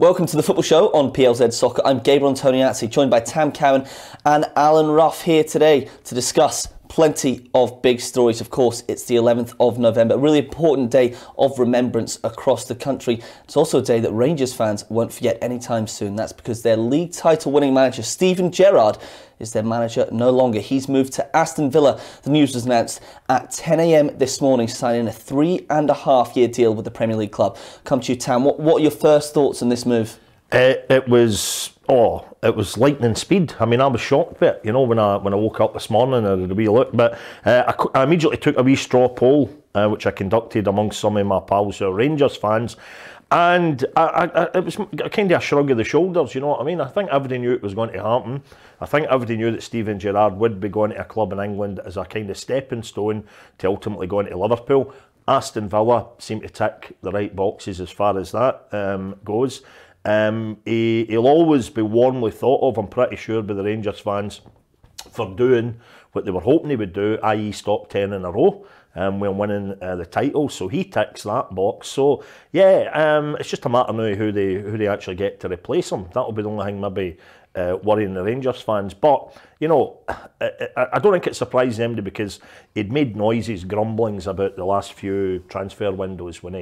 Welcome to the Football Show on PLZ Soccer. I'm Gabriel Antoniazzi, joined by Tam Cowan and Alan Ruff here today to discuss plenty of big stories. Of course, it's the 11th of November, a really important day of remembrance across the country. It's also a day that Rangers fans won't forget anytime soon. That's because their league title winning manager, Steven Gerrard, is their manager no longer. He's moved to Aston Villa. The news was announced at 10 a.m. this morning, signing a 3.5-year deal with the Premier League club. Come to you, Tam. What are your first thoughts on this move? It was lightning speed. I mean, I was shocked by it, you know, when I woke up this morning and had a wee look. But I immediately took a wee straw poll, which I conducted amongst some of my pals who are Rangers fans. And it was kind of a shrug of the shoulders, you know what I mean? I think everybody knew it was going to happen. I think everybody knew that Steven Gerrard would be going to a club in England as a kind of stepping stone to ultimately going to Liverpool. Aston Villa seem to tick the right boxes as far as that goes. He'll always be warmly thought of, I'm pretty sure, by the Rangers fans for doing what they were hoping he would do, i.e. stop 10 in a row when winning the title. So he ticks that box. So yeah, it's just a matter now who they actually get to replace him. That'll be the only thing maybe worrying the Rangers fans. But you know, I don't think it surprised them because he'd made noises, grumblings about the last few transfer windows when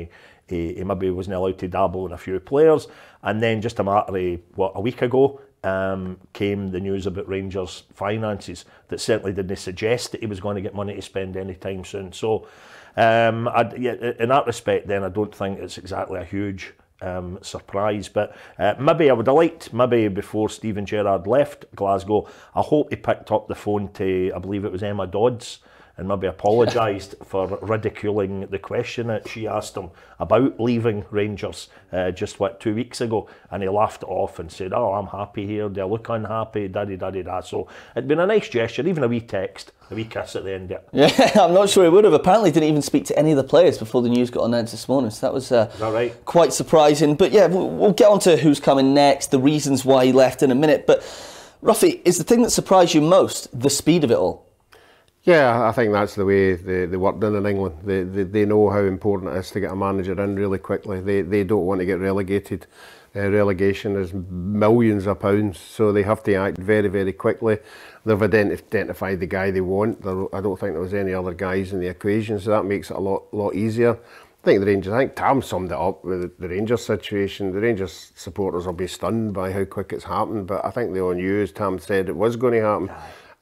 he maybe wasn't allowed to dabble in a few players. And then just a matter of, a week ago, came the news about Rangers' finances that certainly didn't suggest that he was going to get money to spend anytime soon. So, in that respect, then I don't think it's exactly a huge surprise. But maybe I would have liked, maybe before Steven Gerrard left Glasgow, I hope he picked up the phone to, I believe it was Emma Dodds, and maybe apologised for ridiculing the question that she asked him about leaving Rangers just 2 weeks ago, and he laughed it off and said, "Oh, I'm happy here, do I look unhappy, da-di-da-di-da." So it'd been a nice gesture, even a wee text, a wee kiss at the end of it. Yeah, I'm not sure he would have. Apparently didn't even speak to any of the players before the news got announced this morning, so that was Is that right? quite surprising. But yeah, we'll get on to who's coming next, the reasons why he left in a minute. But Ruffy, is the thing that surprised you most the speed of it all? Yeah, I think that's the way they work done in England. They know how important it is to get a manager in really quickly. They don't want to get relegated. Relegation is millions of pounds, so they have to act very, very quickly. They've identified the guy they want. I don't think there was any other guys in the equation, so that makes it a lot easier. I think Tam summed it up with the Rangers situation. The Rangers supporters will be stunned by how quick it's happened, but I think they all knew, as Tam said, it was going to happen.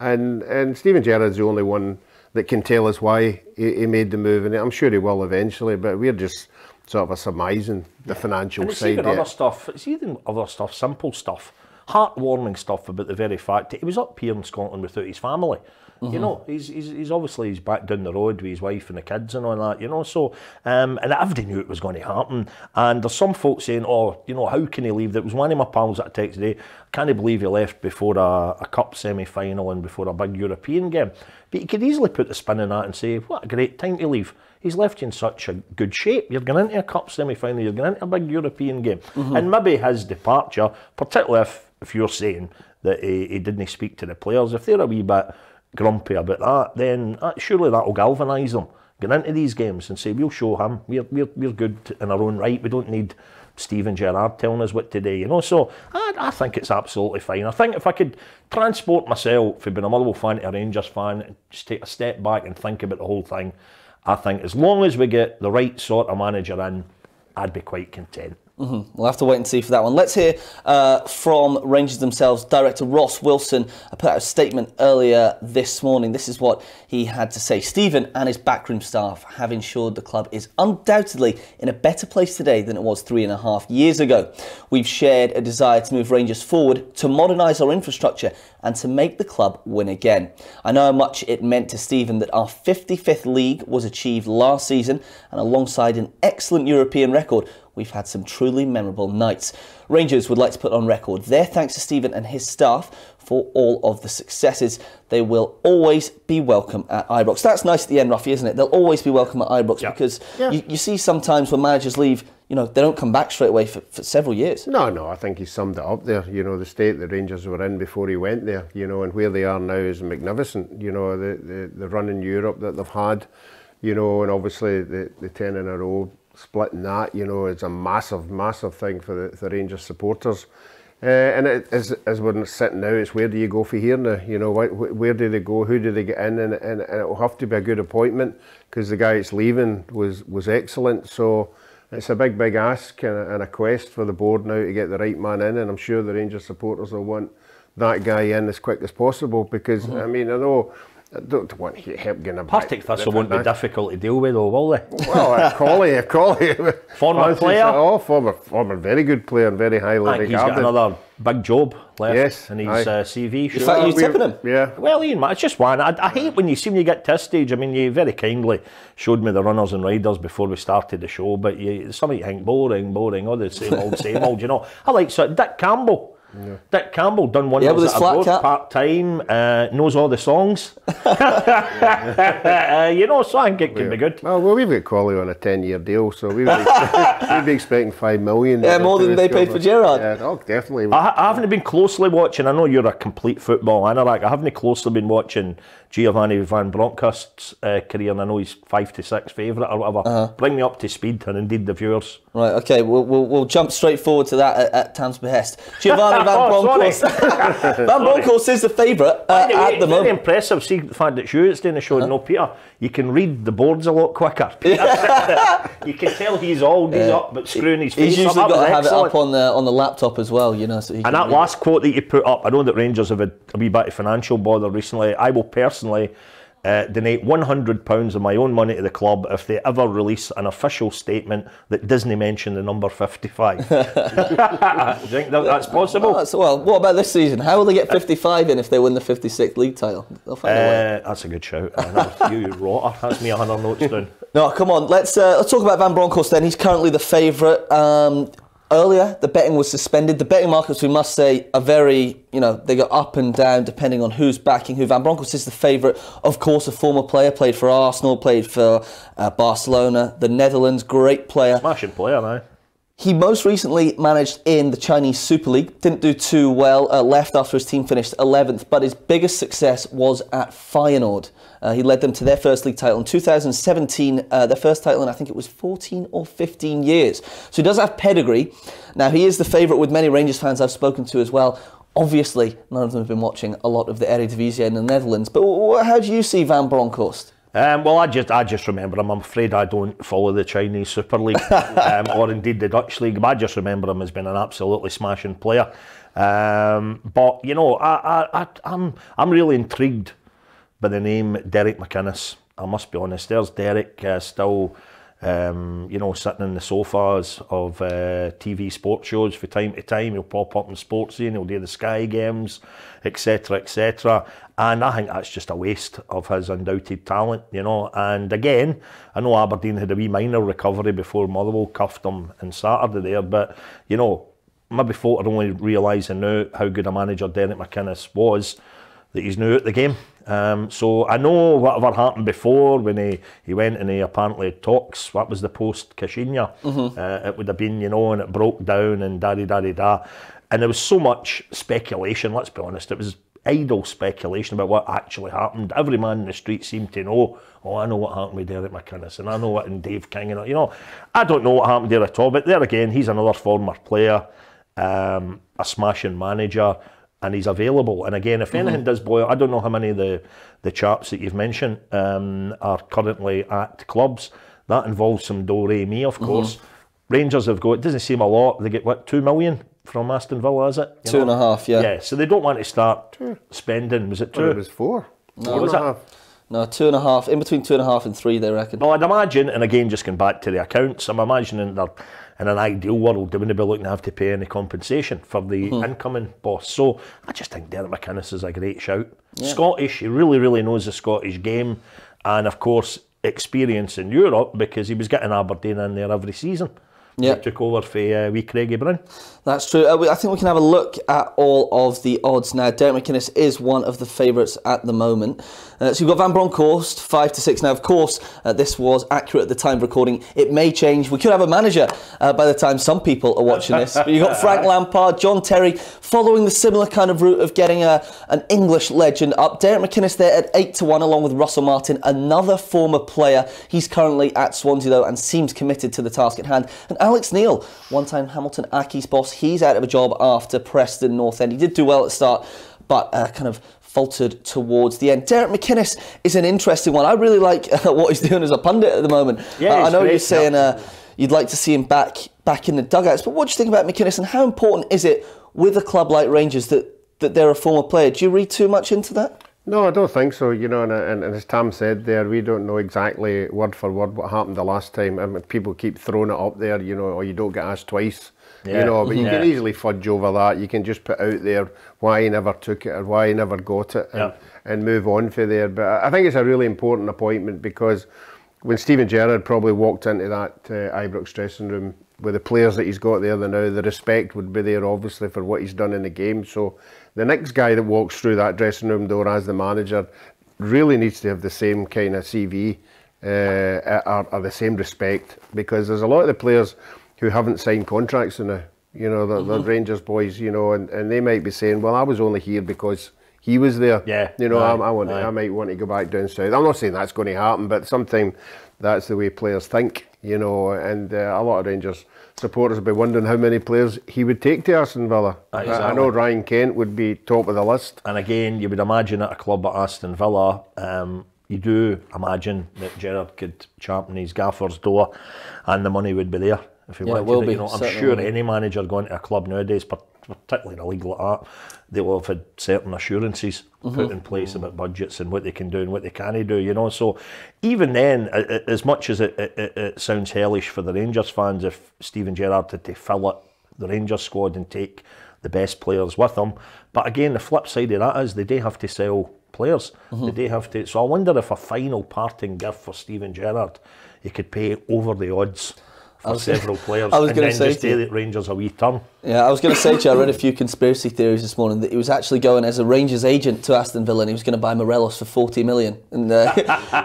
And Steven Gerrard's the only one that can tell us why he made the move, and I'm sure he will eventually, but we're just sort of surmising the financial side. It's even other stuff, simple stuff, heartwarming stuff about the very fact that he was up here in Scotland without his family. You know, he's obviously back down the road with his wife and the kids and all that, you know, so, and everybody knew it was going to happen. And there's some folks saying, oh, you know, how can he leave? That was one of my pals that I texted today. I can't believe he left before a cup semi-final and before a big European game. But he could easily put the spin in that and say, what a great time to leave. He's left you in such a good shape. You're going into a cup semi-final, you're going into a big European game. And maybe his departure, particularly if you're saying that he didn't speak to the players, if they're a wee bit grumpy about that, then surely that will galvanise them. Get into these games and say, we'll show him, we're good in our own right. We don't need Steven Gerrard telling us what to do, you know. So I think it's absolutely fine. I think if I could transport myself from being a Motherwell fan to a Rangers fan and just take a step back and think about the whole thing, I think as long as we get the right sort of manager in, I'd be quite content. We'll have to wait and see for that one. Let's hear from Rangers themselves. Director Ross Wilson put out a statement earlier this morning. This is what he had to say. Steven and his backroom staff have ensured the club is undoubtedly in a better place today than it was 3.5 years ago. We've shared a desire to move Rangers forward, to modernise our infrastructure and to make the club win again. I know how much it meant to Steven that our 55th league was achieved last season, and alongside an excellent European record, we've had some truly memorable nights. Rangers would like to put on record their thanks to Steven and his staff for all of the successes. They will always be welcome at Ibrox. That's nice at the end, Ruffy, isn't it? They'll always be welcome at Ibrox because you see sometimes when managers leave, you know, they don't come back straight away for several years. No, I think he summed it up there. You know, the state the Rangers were in before he went there, you know, and where they are now is magnificent. You know, the run in Europe that they've had, you know, and obviously the 10 in a row splitting that, you know, is a massive thing for the Rangers supporters. And as we're sitting now, it's where do you go for here now? You know, where do they go? Who do they get in? And it will have to be a good appointment because the guy that's leaving was excellent. So it's a big ask and a quest for the board now to get the right man in. And I'm sure the Rangers supporters will want that guy in as quick as possible because, I mean, I know I don't want help getting a Partick Thistle won't be difficult to deal with though, will they? Well, Collie. Former player? Oh, former very good player and very highly regarded. He's got another big job left in his aye. CV. In fact, you're tipping him? Yeah. Well, Ian, it's just one. I hate when you see when you get to this stage. I mean, you very kindly showed me the runners and riders before we started the show, but some of you think boring, all the same old, you know. I like Dick Campbell. Yeah. Dick Campbell done one with his flat cap, part-time, knows all the songs. You know, so I think it could be good. Well, we've got Collie on a 10-year deal, so we'd be expecting 5 million. Yeah, more than they paid for Gerrard. Yeah, definitely. I haven't been closely watching. I know you're a complete football anorak. I haven't closely been watching Giovanni Van Bronckhorst's career, and I know he's 5 to 6 favourite or whatever. Bring me up to speed, and indeed the viewers. Right, okay, we'll jump straight forward to that at Tam's behest. Giovanni Van Bronckhorst. Van Bronckhorst is the favourite at the moment. Very impressive. See the fact that it's doing the show, no Peter. You can read the boards a lot quicker. You can tell he's up, but screwing his face up. He's usually got to have it up on the laptop as well, you know. So he and that last quote that you put up, I know that Rangers have had a wee bit of financial bother recently. I will personally donate £100 of my own money to the club if they ever release an official statement that doesn't mention the number 55. Do you think that's possible? Well, what about this season? How will they get 55 in if they win the 56th league title? They'll find a way. That's a good shout. You rotter. That's me 100 notes down. No, come on. Let's talk about Van Bronckhorst then. He's currently the favourite. Earlier, the betting was suspended. The betting markets, we must say, are very, they go up and down depending on who's backing who. Van Bronckhorst is the favourite. Of course, a former player, played for Arsenal, played for Barcelona, the Netherlands, great player. Smashing player now. He most recently managed in the Chinese Super League. Didn't do too well, left after his team finished 11th, but his biggest success was at Feyenoord. He led them to their first league title in 2017, their first title in I think it was 14 or 15 years. So he does have pedigree. Now he is the favourite with many Rangers fans I've spoken to as well. Obviously, none of them have been watching a lot of the Eredivisie in the Netherlands, but how do you see Van Bronckhorst? Well, I just remember him. I'm afraid I don't follow the Chinese Super League or indeed the Dutch League, but I just remember him as being an absolutely smashing player. But, I'm really intrigued by the name Derek McInnes. I must be honest. There's Derek still, sitting in the sofas of TV sports shows from time to time. He'll pop up in sports scene, he'll do the Sky Games, etc., etc. And I think that's just a waste of his undoubted talent, And again, I know Aberdeen had a wee minor recovery before Motherwell cuffed them on Saturday there, but, maybe folk are only realising now how good a manager Derek McInnes was, that he's now out the game. So I know whatever happened before when he went and he apparently talks, what was the post Kashinya? It would have been, and it broke down and da-di-da-di-da. And there was so much speculation, let's be honest, it was idle speculation about what actually happened. Every man in the street seemed to know, I know what happened with Derek McInnes and I know what in Dave King, I don't know what happened there at all, but there again, he's another former player, a smashing manager, and he's available. And again, if anything does boil, I don't know how many of the chaps that you've mentioned are currently at clubs. That involves some do-re-mi, of course. Rangers have got, it doesn't seem a lot, they get, 2 million from Aston Villa, is it? 2.5, yeah. Yeah, so they don't want to start spending, was it 2? It was 4. No, was it? No, 2.5, in between 2.5 and 3, they reckon. Well, I'd imagine, and again, just going back to the accounts, I'm imagining they're, in an ideal world, they wouldn't be looking to have to pay any compensation for the incoming boss. So I just think Derek McInnes is a great shout. Yeah. Scottish, he really, really knows the Scottish game. And of course, experience in Europe because he was getting Aberdeen in there every season. Yeah. He took over for wee Craigie Brown. That's true. I think we can have a look at all of the odds now. Derek McInnes is one of the favourites at the moment. So you've got Van Bronckhorst, 5-6. Now, of course, this was accurate at the time of recording. It may change. We could have a manager by the time some people are watching this. But you've got Frank Lampard, John Terry, following the similar kind of route of getting an English legend up. Derek McInnes there at 8-1, along with Russell Martin, another former player. He's currently at Swansea, though, and seems committed to the task at hand. And Alex Neil, one-time Hamilton Accies boss, he's out of a job after Preston North End. He did do well at the start, but kind of faltered towards the end. Derek McInnes is an interesting one. I really like what he's doing as a pundit at the moment. Yeah, I know great, you're saying you'd like to see him back in the dugouts, but what do you think about McInnes, and how important is it with a club like Rangers that they're a former player? Do you read too much into that? No, I don't think so. You know, and as Tam said there, we don't know exactly word for word what happened the last time. I mean, people keep throwing it up there, you know, or you don't get asked twice. Yeah. You know, but you can easily fudge over that. You can just put out there why he never took it or why he never got it and move on from there. But I think it's a really important appointment, because when Steven Gerrard probably walked into that Ibrox dressing room with the players that he's got there now, the respect would be there obviously for what he's done in the game. So the next guy that walks through that dressing room door as the manager really needs to have the same kind of CV or the same respect, because there's a lot of the players who haven't signed contracts now. You know, the Rangers boys, you know, and they might be saying, well, I was only here because he was there. Yeah. You know, I might want to go back down south. I'm not saying that's going to happen, but sometimes that's the way players think, you know, and a lot of Rangers supporters will be wondering how many players he would take to Aston Villa. Exactly. I know Ryan Kent would be top of the list. And again, you would imagine at a club like Aston Villa, you do imagine that Gerrard could champion his gaffer's door and the money would be there if he wanted it. You know, I'm sure any manager going to a club nowadays, particularly in a league like that, they will have had certain assurances put in place about budgets and what they can do and what they can't do, you know. So even then, as much as it sounds hellish for the Rangers fans if Steven Gerrard had to fill up the Rangers squad and take the best players with them, but again, the flip side of that is they do have to sell players. They do have to. So I wonder if a final parting gift for Steven Gerrard, he could pay over the odds for several players and then just do the Rangers a wee turn. Yeah, I was going to say to you, I read a few conspiracy theories this morning that he was actually going as a Rangers agent to Aston Villa and he was going to buy Morelos for 40 million and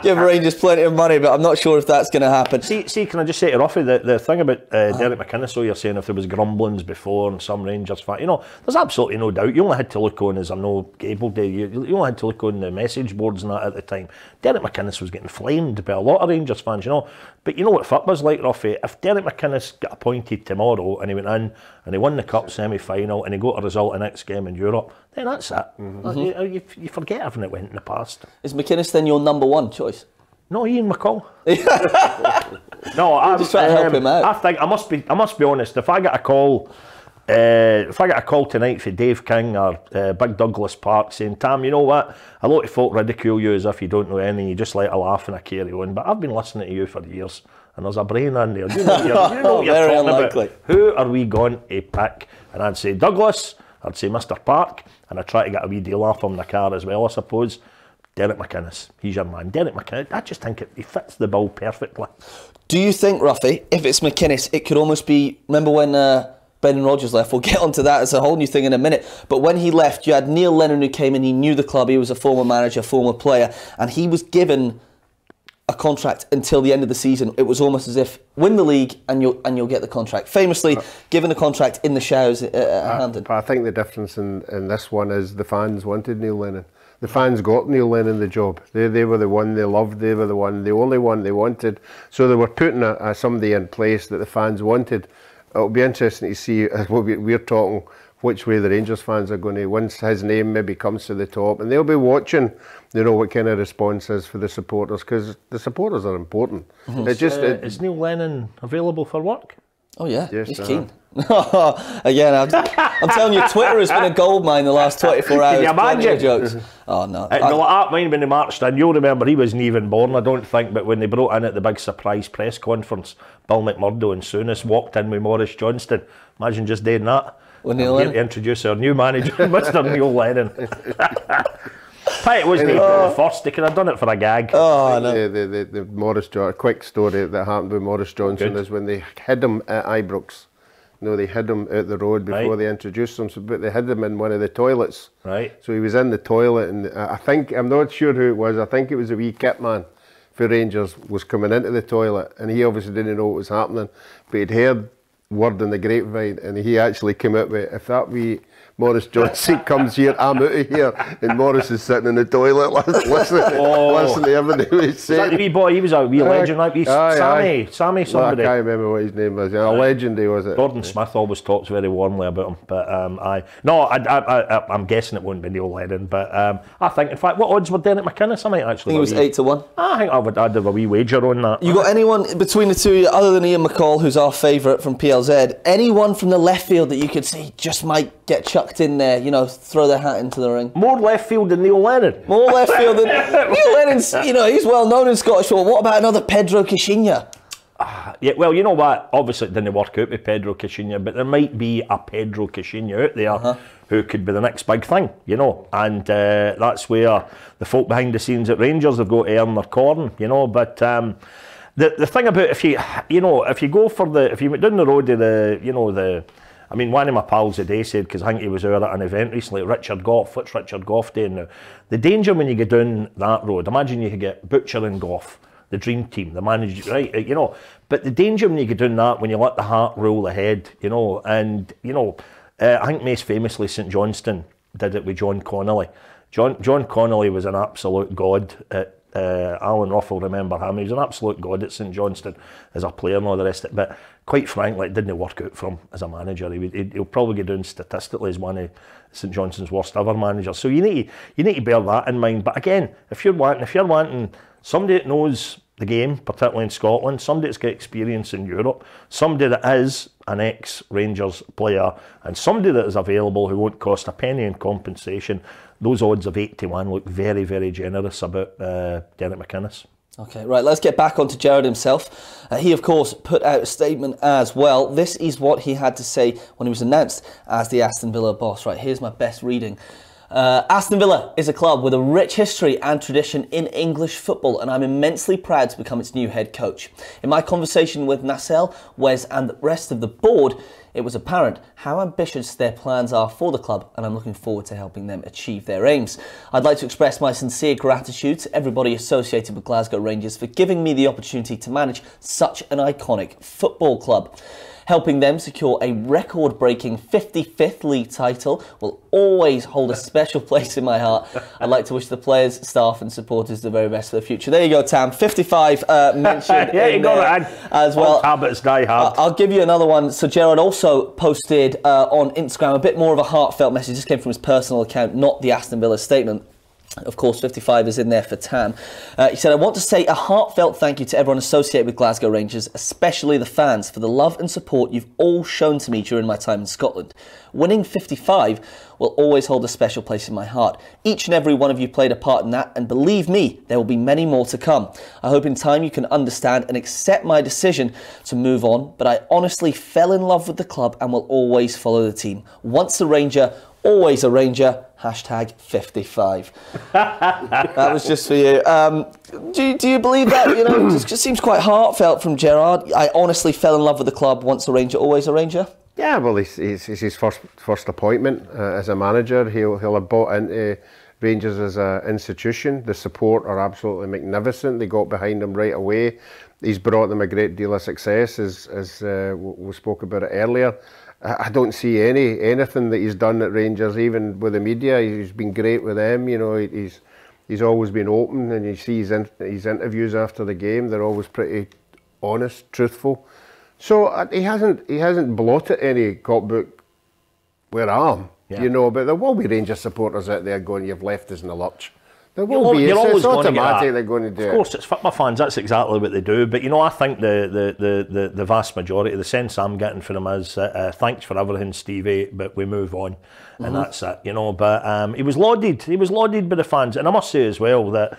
give Rangers plenty of money, but I'm not sure if that's going to happen. See, can I just say to Ruffy, the thing about Derek McInnes, so you're saying if there was grumblings before and some Rangers fan, you know, there's absolutely no doubt. You only had to look on, as I know Gable did, you only had to look on the message boards and that at the time. Derek McInnes was getting flamed by a lot of Rangers fans, you know. But you know what football's like, Ruffy? If Derek McInnes got appointed tomorrow and he went in and he won the Cup semi-final and he got a result in the next game in Europe, then that's it. You forget everything that went in the past. Is McInnes then your number one choice? No, Ian McCall. No, I'm just trying to help him out. I think I must be honest. If I get a call, tonight for Dave King or Big Douglas Park saying, Tam, you know what? A lot of folk ridicule you as if you don't know anything. You just like a laugh and a carry on. But I've been listening to you for years, and there's a brain in there. You know what you're talking about. Who are we going to pick? And I'd say Douglas. I'd say Mr. Park, and I'd try to get a wee deal off him in the car as well, I suppose. Derek McInnes, he's your man. Derek McInnes, I just think he fits the bill perfectly. Do you think, Ruffy, if it's McInnes, it could almost be, remember when Brendan Rodgers left? We'll get onto that, it's a whole new thing in a minute. But when he left, you had Neil Lennon who came in, he knew the club, he was a former manager, former player, and he was given a contract until the end of the season. It was almost as if win the league and you'll get the contract. Famously given a contract in the showers at Hampden. But I think the difference in this one is the fans wanted Neil Lennon. The fans got Neil Lennon the job. They were the one they loved. They were the only one they wanted. So they were putting somebody in place that the fans wanted. It'll be interesting to see what we're talking, which way the Rangers fans are going to, once his name maybe comes to the top, and they'll be watching, you know, what kind of response is for the supporters, because the supporters are important. It's just is Neil Lennon available for work? Oh yeah, yes, he's keen. Again, I'm telling you, Twitter has been a goldmine the last 24 hours. Can you imagine? Jokes. Oh no. Mine when he marched in, you'll remember he wasn't even born, I don't think, but when they brought in at the big surprise press conference, Bill McMurdo and Souness walked in with Maurice Johnston. Imagine just doing that. Well, Neil Lennon. To introduce our new manager, Mr. Neil Lennon. pity it wasn't the first. They could have done it for a gag. Oh, no. The Morris Johnson, quick story that happened with Morris Johnson is when they hid him at Ibrox. No, they hid him out the road before they introduced him, but they hid him in one of the toilets. Right. So he was in the toilet, and I think, I'm not sure who it was, I think it was a wee kit man for Rangers was coming into the toilet, and he obviously didn't know what was happening, but he'd heard word in the grapevine, and he actually came out with, if that wee Morris Johnson comes here, I'm out of here. And Morris is sitting in the toilet listen to everything he was saying. Was that the wee boy? He was a wee legend, like Sammy somebody. I can't remember what his name was. A legend he was. Gordon Smith always talks very warmly about him. But I'm guessing it won't be Neil Lennon. But I think, in fact, what odds were Derek McInnes? I might actually. I think it was 8-1. I think I'd have a wee wager on that. You got anyone between the two of you, other than Ian McCall, who's our favourite from PLZ, anyone from the left field that you could see just might get chucked in there, you know, throw their hat into the ring? More left field than Neil Lennon. More left field than Neil Lennon's, you know, he's well known in Scottish football. What about another Pedro Caixinha? Yeah, well, you know what? Obviously, it didn't work out with Pedro Caixinha, but there might be a Pedro Caixinha out there who could be the next big thing, you know. And that's where the folk behind the scenes at Rangers have got to earn their corn, you know. But the thing about if you go for if you went down the road to I mean, one of my pals today said, because I think he was out at an event recently, Richard Goff. What's Richard Goff doing now? The danger when you go down that road, imagine you could get Butcher and Goff, the dream team, the manager, right? You know, but the danger when you go down that, when you let the heart rule ahead, you know, and, you know, I think most famously St Johnstone did it with John Connolly. John Connolly was an absolute god at Alan Ruff will remember him. He was an absolute god at St Johnstone as a player and all the rest of it. But quite frankly, it didn't work out for him as a manager. He'll probably get down statistically as one of St Johnstone's worst ever managers. So you need to bear that in mind. But again, if you're wanting somebody that knows the game, particularly in Scotland, somebody that's got experience in Europe, somebody that is an ex-Rangers player, and somebody that is available who won't cost a penny in compensation, those odds of 8-1 look very, very generous about Derek McInnes. Okay, right, let's get back onto Gerrard himself. He, of course, put out a statement as well. This is what he had to say when he was announced as the Aston Villa boss. Right, here's my best reading. Aston Villa is a club with a rich history and tradition in English football, and I'm immensely proud to become its new head coach. In my conversation with Nassel, Wes and the rest of the board, it was apparent how ambitious their plans are for the club, and I'm looking forward to helping them achieve their aims. I'd like to express my sincere gratitude to everybody associated with Glasgow Rangers for giving me the opportunity to manage such an iconic football club. Helping them secure a record-breaking 55th league title will always hold a special place in my heart. I'd like to wish the players, staff and supporters the very best for the future. There you go, Tam. 55 mentioned yeah, you got it as well. Habits die hard. I'll give you another one. So Gerrard also posted on Instagram a bit more of a heartfelt message. This came from his personal account, not the Aston Villa statement. Of course, 55 is in there for Tam. He said, I want to say a heartfelt thank you to everyone associated with Glasgow Rangers, especially the fans, for the love and support you've all shown to me during my time in Scotland. Winning 55 will always hold a special place in my heart. Each and every one of you played a part in that, and believe me, there will be many more to come. I hope in time you can understand and accept my decision to move on, but I honestly fell in love with the club and will always follow the team. Once a Ranger, always a Ranger. Hashtag 55. That was just for you. Do you believe that? You know, it just seems quite heartfelt from Gerrard. I honestly fell in love with the club. Once a Ranger, always a Ranger. Yeah, well, it's his first appointment as a manager. He'll have bought into Rangers as an institution. The support are absolutely magnificent. They got behind him right away. He's brought them a great deal of success, as we spoke about it earlier. I don't see anything that he's done at Rangers, even with the media. He's been great with them. You know, he's always been open, and you see his interviews after the game. They're always pretty honest, truthful. So he hasn't blotted any copbook where I am. Yeah. You know, but there will be Rangers supporters out there going, "You've left us in the lurch." There will be. You're always It's going to get automatic that. they're going to do it. Of course, it's football fans. That's exactly what they do. But I think the vast majority, the sense I'm getting from them is thanks for everything, Stevie, but we move on, and that's it. But he was lauded. He was lauded by the fans, and I must say as well that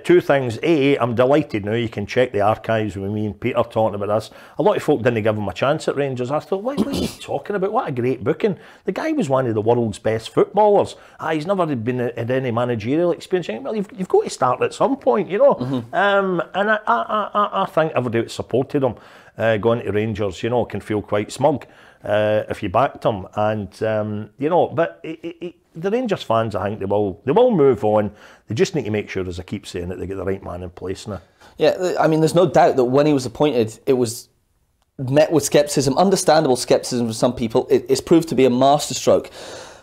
two things. I'm delighted now. You can check the archives with me and Peter talking about this. A lot of folk didn't give him a chance at Rangers. I thought, what are you talking about? What a great booking! The guy was one of the world's best footballers. He's never been in any managerial experience. Well, you've got to start at some point, And I think everybody that supported him going to Rangers, can feel quite smug if you backed him. And but the Rangers fans, I think they will move on. They just need to make sure, as I keep saying, that they get the right man in place now. Yeah, I mean, there's no doubt that when he was appointed, it was met with scepticism, understandable scepticism from some people. It's proved to be a masterstroke.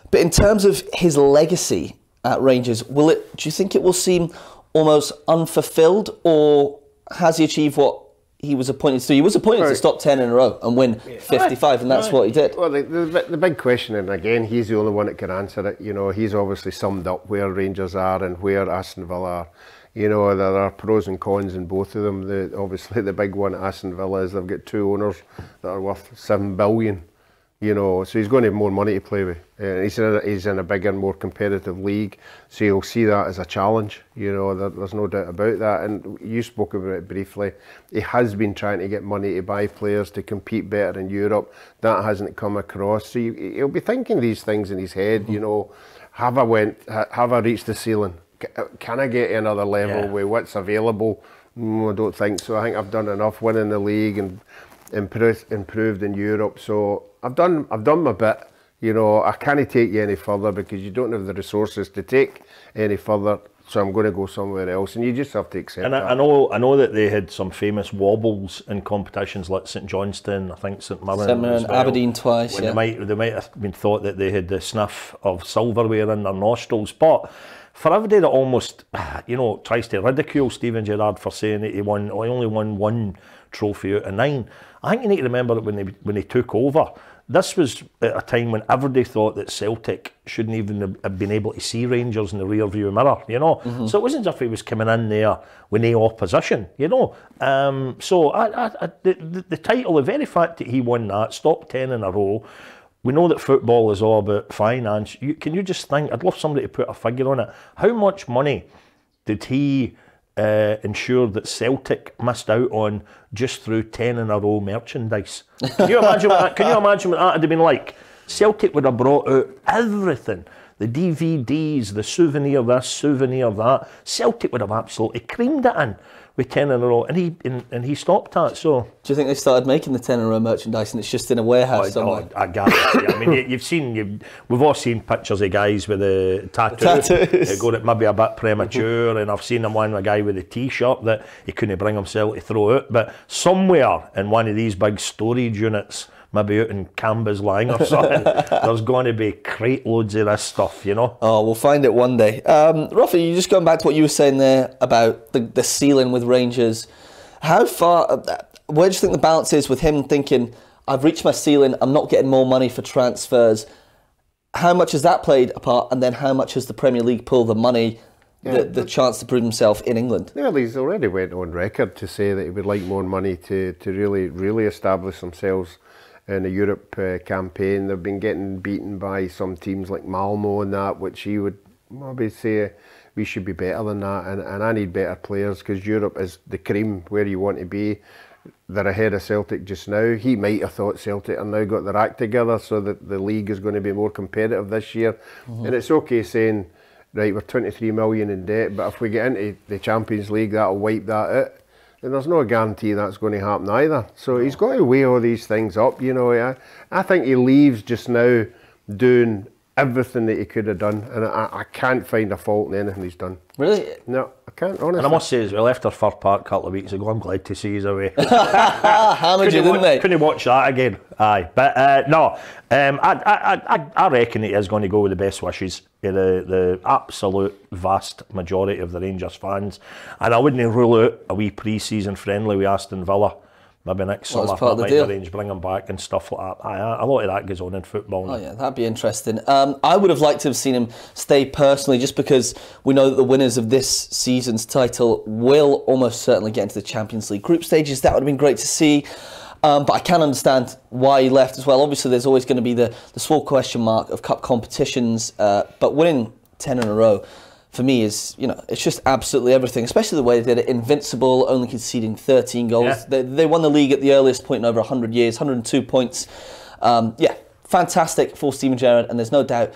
But in terms of his legacy at Rangers, do you think it will seem almost unfulfilled, or has he achieved what he was appointed to do? He was appointed to stop 10 in a row and win 55, and that's what he did. Well, the big question, and again, he's the only one that can answer it. He's obviously summed up where Rangers are and where Aston Villa are. There are pros and cons in both of them. Obviously, the big one at Aston Villa is they've got two owners that are worth $7 billion. So he's going to have more money to play with. He's in a bigger, more competitive league, so he'll see that as a challenge. There's no doubt about that. And you spoke about it briefly. He has been trying to get money to buy players to compete better in Europe. That hasn't come across. So he'll be thinking these things in his head. Have I reached the ceiling? Can I get to another level with what's available? I don't think so. I think I've done enough winning the league and improved in Europe. So I've done my bit. I can't take you any further because you don't have the resources to take any further. So I'm going to go somewhere else, and you just have to accept that. I know that they had some famous wobbles in competitions like St Johnstone, I think St Mirren, well, Aberdeen twice. They might have been thought that they had the sniff of silverware in their nostrils, but for everybody that almost tries to ridicule Steven Gerrard for saying that he only won one trophy out of 9, I think you need to remember that when he took over, this was at a time when everybody thought that Celtic shouldn't even have been able to see Rangers in the rear view mirror, So it wasn't as if he was coming in there with no opposition, So the title, the very fact that he won that, stopped 10 in a row. We know that football is all about finance. Can you just think, I'd love somebody to put a figure on it. How much money did he ensure that Celtic missed out on just through 10 in a row merchandise? Can you imagine what that would have been like? Celtic would have brought out everything. The DVDs, the souvenir this, souvenir that. Celtic would have absolutely creamed it in with 10 in a row, and he stopped that. So, do you think they started making the 10 in a row merchandise and it's just in a warehouse somewhere? I guarantee. I mean, we've all seen pictures of guys with the tattoos. Go maybe a bit premature, and I've seen one a guy with a T-shirt that he couldn't bring himself to throw out. But somewhere in one of these big storage units, maybe out in Canberra's Lang or something, there's going to be crate loads of this stuff, Oh, we'll find it one day. Rafa, you just going back to what you were saying there about the ceiling with Rangers. How far, where do you think the balance is with him thinking, I've reached my ceiling, I'm not getting more money for transfers? How much has that played a part, and then how much has the Premier League pulled the money, the chance to prove himself in England? Well, he's already went on record to say that he would like more money to really, really establish themselves in the Europe campaign. They've been getting beaten by some teams like Malmo and that, which he would maybe say we should be better than that, and I need better players because Europe is the cream where you want to be. They're ahead of Celtic just now. He might have thought Celtic have now got their act together so that the league is going to be more competitive this year. And it's okay saying, right, we're 23 million in debt, but if we get into the Champions League, that'll wipe that out. And there's no guarantee that's going to happen either. So he's got to weigh all these things up. I think he leaves just now doing everything that he could have done, and I can't find a fault in anything he's done. Really? No, I can't, honestly. And I must say as well, after Fir Park a couple of weeks ago, I'm glad to see he's away. Hammered you, didn't they? Couldn't watch that again. Aye, but no, I reckon he is going to go with the best wishes of the absolute vast majority of the Rangers fans, and I wouldn't rule out a wee pre-season friendly with Aston Villa maybe next Well, summer it's part of the that deal. might arrange, bring him back and stuff like that. A lot of that goes on in football now. Oh yeah, that'd be interesting. I would have liked to have seen him stay personally, just because we know that the winners of this season's title will almost certainly get into the Champions League group stages. That would have been great to see. But I can understand why he left as well. Obviously, there's always going to be the small question mark of cup competitions, but winning 10 in a row, for me, is, it's just absolutely everything, especially the way they did it. Invincible, only conceding 13 goals. Yeah. They won the league at the earliest point in over 100 years, 102 points. Fantastic for Steven Gerrard, and there's no doubt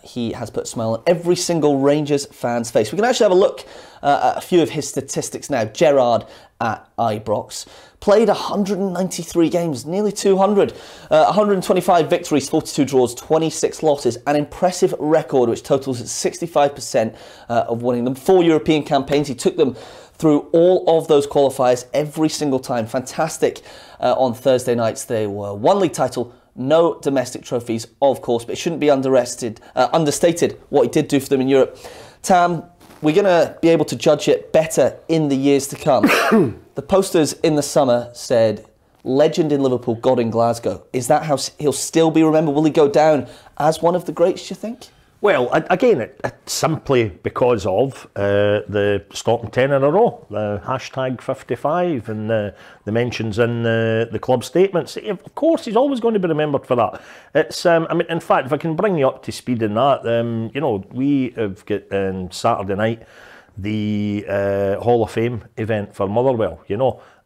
he has put a smile on every single Rangers fan's face. We can actually have a look at a few of his statistics now. Gerrard at Ibrox played 193 games, nearly 200, 125 victories, 42 draws, 26 losses, an impressive record which totals at 65% of winning them. 4 European campaigns, he took them through all of those qualifiers every single time. Fantastic on Thursday nights. They were one league title, no domestic trophies, of course, but it shouldn't be understated what he did do for them in Europe. Tam, we're going to be able to judge it better in the years to come. The posters in the summer said, legend in Liverpool, God in Glasgow. Is that how he'll still be remembered? Will he go down as one of the greats, do you think? Well, again, it's simply because of the stopping 10 in a row, the hashtag 55 and the mentions in the club statements. Of course, he's always going to be remembered for that. It's, in fact, if I can bring you up to speed in that, we have got on Saturday night the Hall of Fame event for Motherwell,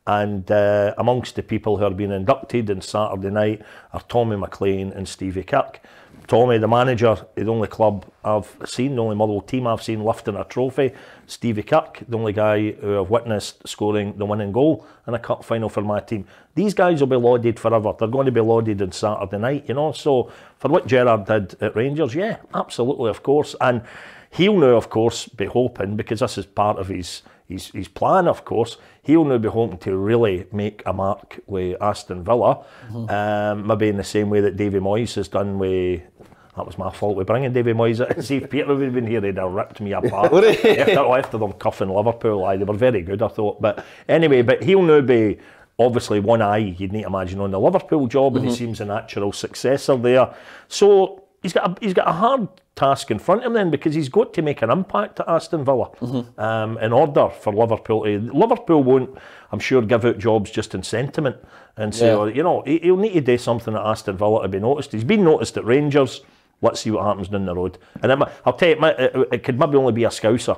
and amongst the people who are being inducted on Saturday night are Tommy McLean and Stevie Kirk. Tommy, the manager, the only club I've seen, the only Motherwell team I've seen lifting a trophy. Stevie Kirk, the only guy who I've witnessed scoring the winning goal in a cup final for my team. These guys will be lauded forever. They're going to be lauded on Saturday night, So for what Gerrard did at Rangers, yeah, absolutely, of course. And he'll now, of course, be hoping, because this is part of his plan, of course, he'll now be hoping to really make a mark with Aston Villa, maybe in the same way that Davy Moyes has done with... That was my fault with bringing Davy Moyes in. See, if Peter would have been here, he'd have ripped me apart. after them cuffing Liverpool, they were very good, I thought. But anyway, he'll now be obviously one eye, you'd need to imagine, on the Liverpool job, and he seems a natural successor there. So he's got a hard task in front of him then, because he's got to make an impact at Aston Villa in order for Liverpool to... Liverpool won't, I'm sure, give out jobs just in sentiment and say, he'll need to do something at Aston Villa to be noticed. He's been noticed at Rangers. Let's see what happens down the road. And I'll tell you, it could maybe only be a Scouser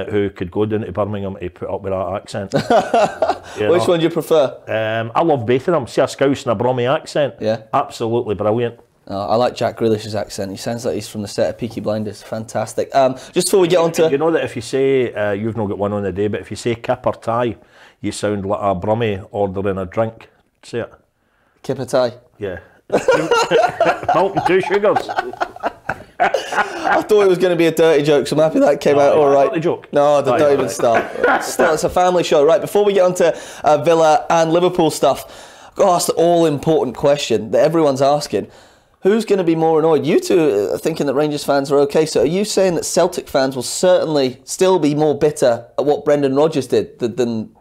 who could go down to Birmingham to put up with that accent. Which one do you prefer? I love both of them. See a Scouse and a Brummie accent. Yeah. Absolutely brilliant. I like Jack Grealish's accent. He sounds like he's from the set of Peaky Blinders. Fantastic. Just before we get on to... You know that if you say, you've not got one on the day, but if you say kip or tie, you sound like a Brummie ordering a drink. Say it. Kip or tie? Yeah. Milk and 2 sugars. I thought it was going to be a dirty joke, so I'm happy that came out all right. Not a joke. No, don't even start. It's a family show. Right, before we get on to Villa and Liverpool stuff, I've got to ask the all-important question that everyone's asking. Who's going to be more annoyed? You two are thinking that Rangers fans are okay, so are you saying that Celtic fans will certainly still be more bitter at what Brendan Rodgers did than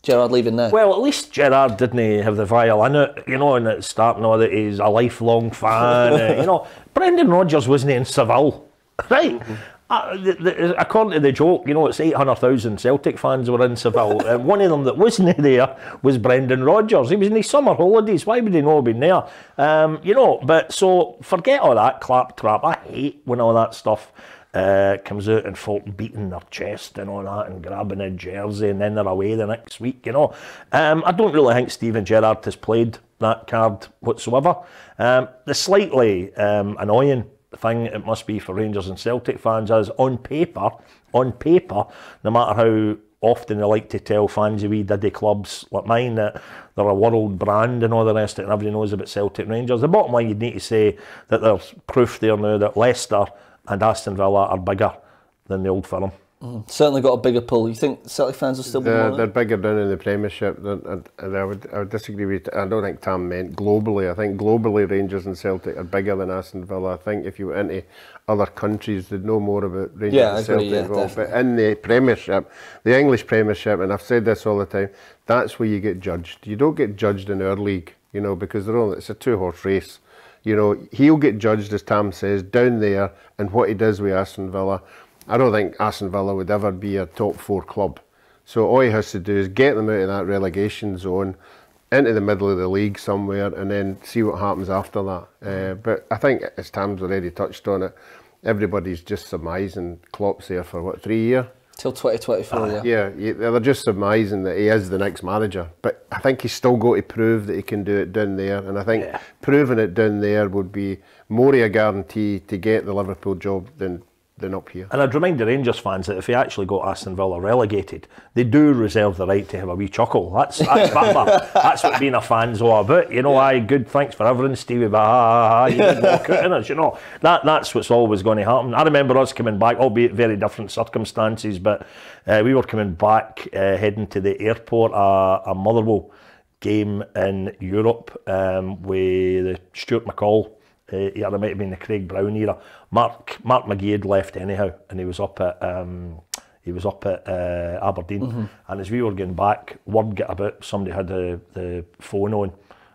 Gerrard leaving now? Well, at least Gerrard didn't have the violin out, and it's starting all that he's a lifelong fan. Brendan Rodgers wasn't in Seville, right? According to the joke, it's 800,000 Celtic fans were in Seville. One of them that wasn't there was Brendan Rodgers. He was in his summer holidays. Why would he not have been there? But so forget all that claptrap. I hate when all that stuff comes out and folk beating their chest and all that and grabbing a jersey and then they're away the next week, I don't really think Steven Gerrard has played that card whatsoever. The slightly annoying thing it must be for Rangers and Celtic fans is on paper, no matter how often they like to tell fans of wee diddy clubs like mine that they're a world brand and all the rest of it and everybody knows about Celtic and Rangers, the bottom line you'd need to say that there's proof there now that Leicester and Aston Villa are bigger than the Old Firm. Certainly got a bigger pull. You think Celtic fans will still be more? They're bigger down in the Premiership, and I would disagree with. I don't think Tam meant globally. I think globally Rangers and Celtic are bigger than Aston Villa. I think if you went into other countries, they'd know more about Rangers and Celtic. But in the Premiership, the English Premiership, and I've said this all the time, that's where you get judged. You don't get judged in our league, you know, because it's a two-horse race. You know, he'll get judged, as Tam says, down there, and what he does with Aston Villa. I don't think Aston Villa would ever be a top 4 club. So all he has to do is get them out of that relegation zone, into the middle of the league somewhere, and then see what happens after that. But I think, as Tam's already touched on it, everybody's just surmising Klopp's there for, what, 3 years? Till 2024, yeah. They're just surmising that he is the next manager. But I think he's still got to prove that he can do it down there. And I think proving it down there would be more of a guarantee to get the Liverpool job than up here. And I'd remind the Rangers fans that if he actually got Aston Villa relegated, they do reserve the right to have a wee chuckle. That's what being a fan's all about. You know, aye, good, thanks for everything, Stevie, but you did walk out in us, you know. That's what's always going to happen. I remember us coming back, albeit very different circumstances, but we were coming back, heading to the airport, a Motherwell game in Europe with Stuart McCall. It might have been the Craig Brown era. Mark McGee had left anyhow, and he was up at Aberdeen. And as we were getting back, word got about somebody had the phone on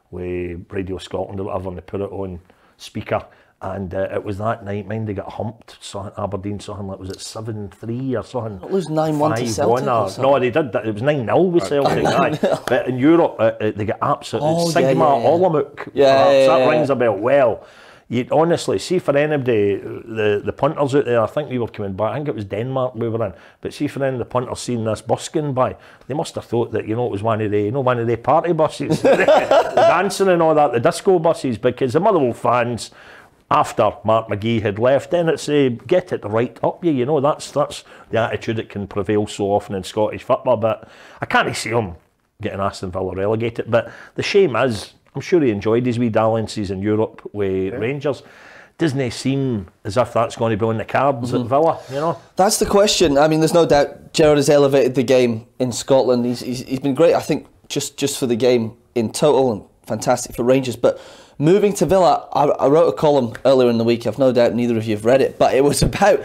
with Radio Scotland or whatever, and they put it on speaker. And it was that night, mind they got humped, so Aberdeen, something like, was it 7-3 or something? It was 9-1 to Celtic or something. No, they did that. It was 9-0 with Celtic. But in Europe, they got absolutely Sigma Olomouc. That rings a bell. Well, you'd honestly see for anybody, the punters out there, I think we were coming back, I think it was Denmark we were in, but see for any of the punters seeing this bus going by, they must have thought that, you know, it was one of the party buses, the dancing and all that, the disco buses, because the Motherwell fans, after Mark McGee had left, then it's get it right up you know, that's the attitude that can prevail so often in Scottish football. But I can't see him getting Aston Villa relegated, but the shame is, I'm sure he enjoyed his wee dalliances in Europe with Rangers. Doesn't it seem as if that's going to be on the cards at Villa, you know? That's the question. I mean, there's no doubt Gerrard has elevated the game in Scotland. He's been great, I think, just for the game in total, and fantastic for Rangers. But moving to Villa, I wrote a column earlier in the week. I've no doubt neither of you have read it, but it was about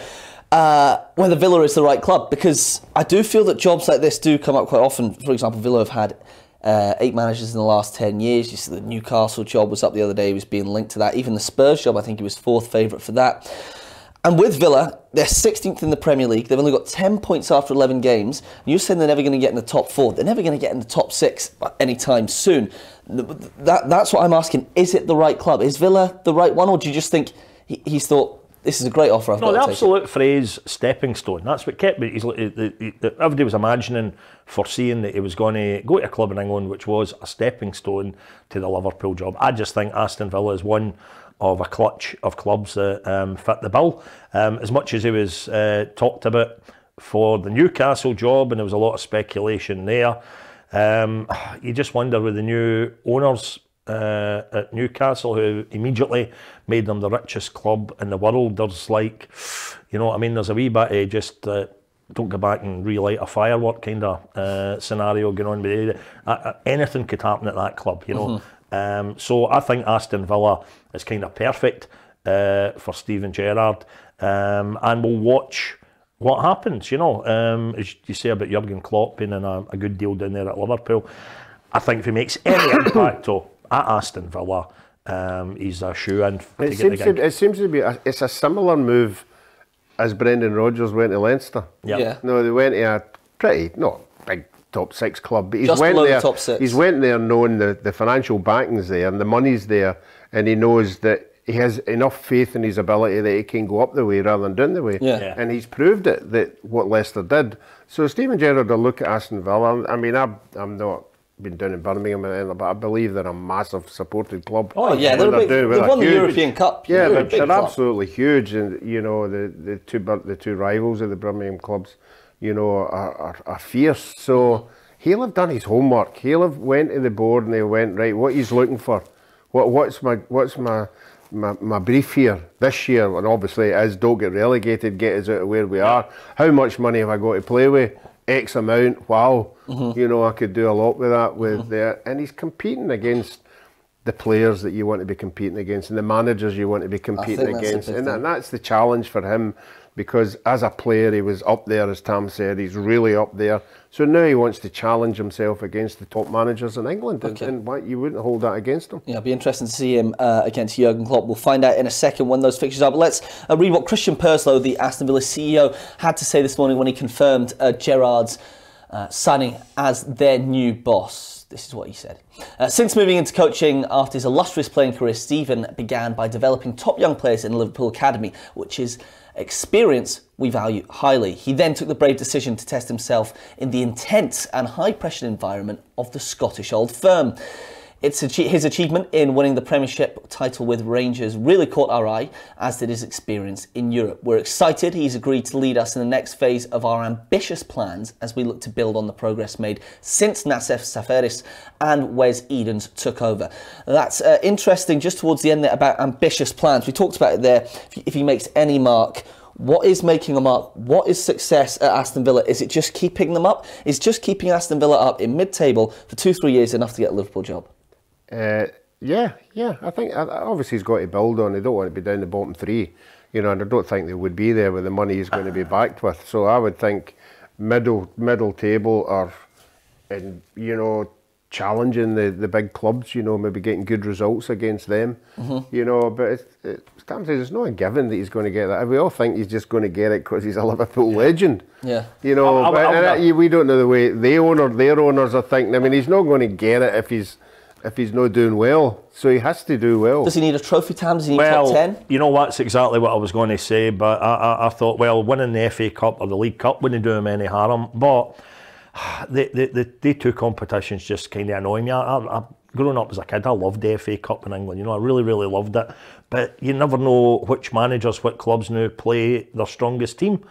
whether Villa is the right club, because I do feel that jobs like this do come up quite often. For example, Villa have had 8 managers in the last 10 years. You see the Newcastle job was up the other day, he was being linked to that. Even the Spurs job, I think he was 4th favourite for that. And with Villa, they're 16th in the Premier League. They've only got 10 points after 11 games. And you're saying they're never going to get in the top 4. They're never going to get in the top 6 anytime soon. That's what I'm asking. Is it the right club? Is Villa the right one? Or do you just think he's thought, this is a great offer, the absolute phrase stepping stone, that's what kept me. Everybody was imagining, foreseeing that he was going to go to a club in England which was a stepping stone to the Liverpool job. I just think Aston Villa is one of a clutch of clubs that fit the bill. As much as he was talked about for the Newcastle job, and there was a lot of speculation there, you just wonder with the new owners at Newcastle, who immediately made them the richest club in the world. There's like, you know what I mean, there's a wee bit of just don't go back and relight a firework kind of scenario going on. Anything could happen at that club, you know. So I think Aston Villa is kind of perfect for Steven Gerrard, and we'll watch what happens, you know. As you say about Jurgen Klopp being in a good deal down there at Liverpool, I think if he makes any impact at Aston Villa, he's a shoe-in to get the gig. It seems to be it's a similar move as Brendan Rodgers went to Leinster. Yeah. No, they went to a pretty, not big top 6 club, but Just went below there. The top 6. He's went there knowing the financial backing's there and the money's there, and he knows that he has enough faith in his ability that he can go up the way rather than down the way. And he's proved it, that what Leicester did. So Steven Gerrard will look at Aston Villa. I mean, I'm not been down in Birmingham, but I believe they're a massive supported club. Oh yeah, they've won the European Cup. Yeah, but they're absolutely huge, and you know the two rivals of the Birmingham clubs, you know, are fierce. So he'll have done his homework. He'll have went to the board and they went, right, what he's looking for, what's my my brief here this year, and obviously it is, don't get relegated, get us out of where we are. How much money have I got to play with? X amount. Wow, you know, I could do a lot with that. With and he's competing against the players that you want to be competing against, and the managers you want to be competing against, and that's the challenge for him. Because as a player, he was up there, as Tam said, he's really up there. So now he wants to challenge himself against the top managers in England, and why you wouldn't hold that against him? Yeah, it'll be interesting to see him against Jurgen Klopp. We'll find out in a second when those fixtures are. But let's read what Christian Purslow, the Aston Villa CEO, had to say this morning when he confirmed Gerrard's signing as their new boss. This is what he said. Since moving into coaching after his illustrious playing career, Stephen began by developing top young players in the Liverpool Academy, which is experience we value highly. He then took the brave decision to test himself in the intense and high-pressure environment of the Scottish Old Firm. His achievement in winning the Premiership title with Rangers really caught our eye, as did his experience in Europe. We're excited he's agreed to lead us in the next phase of our ambitious plans as we look to build on the progress made since Nassef Safaris and Wes Edens took over. That's interesting just towards the end there about ambitious plans. We talked about it there, if he makes any mark. What is making a mark? What is success at Aston Villa? Is it just keeping them up? Is just keeping Aston Villa up in mid-table for 2-3 years enough to get a Liverpool job? Yeah. I think obviously he's got to build on. They don't want to be down the bottom three, you know, and I don't think they would be there with the money he's going to be backed with. So I would think middle table, or, and you know, challenging the big clubs, you know, maybe getting good results against them, you know. But sometimes there's no given that he's going to get that. We all think he's just going to get it because he's a Liverpool legend. Yeah. You know, we don't know the way their owners are thinking. I mean, he's not going to get it if he's not doing well. So he has to do well. Does he need a trophy, Tam? Does he need top 10? You know, that's exactly what I was going to say. But I thought, well, winning the FA Cup or the League Cup wouldn't do him any harm. But the two competitions just kind of annoy me. Growing up as a kid, I loved the FA Cup in England. You know, I really, really loved it. But you never know which managers, what clubs now play their strongest team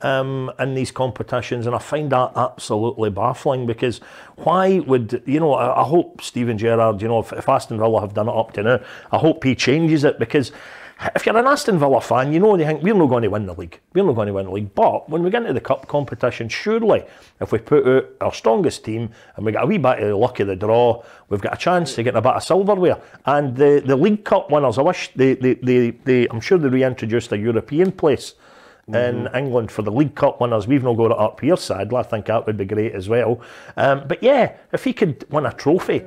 in these competitions, and I find that absolutely baffling. Because why would, you know, I hope Steven Gerrard, you know, if Aston Villa have done it up to now, I hope he changes it. Because if you're an Aston Villa fan, you know they think we're not going to win the league. We're not going to win the league. But when we get into the cup competition, surely if we put out our strongest team and we get a wee bit of the luck of the draw, we've got a chance to get a bit of silverware. And the League Cup winners, I wish I'm sure they reintroduced a European place in England for the League Cup winners. We've not got it up here, sadly. I think that would be great as well. But yeah, if he could win a trophy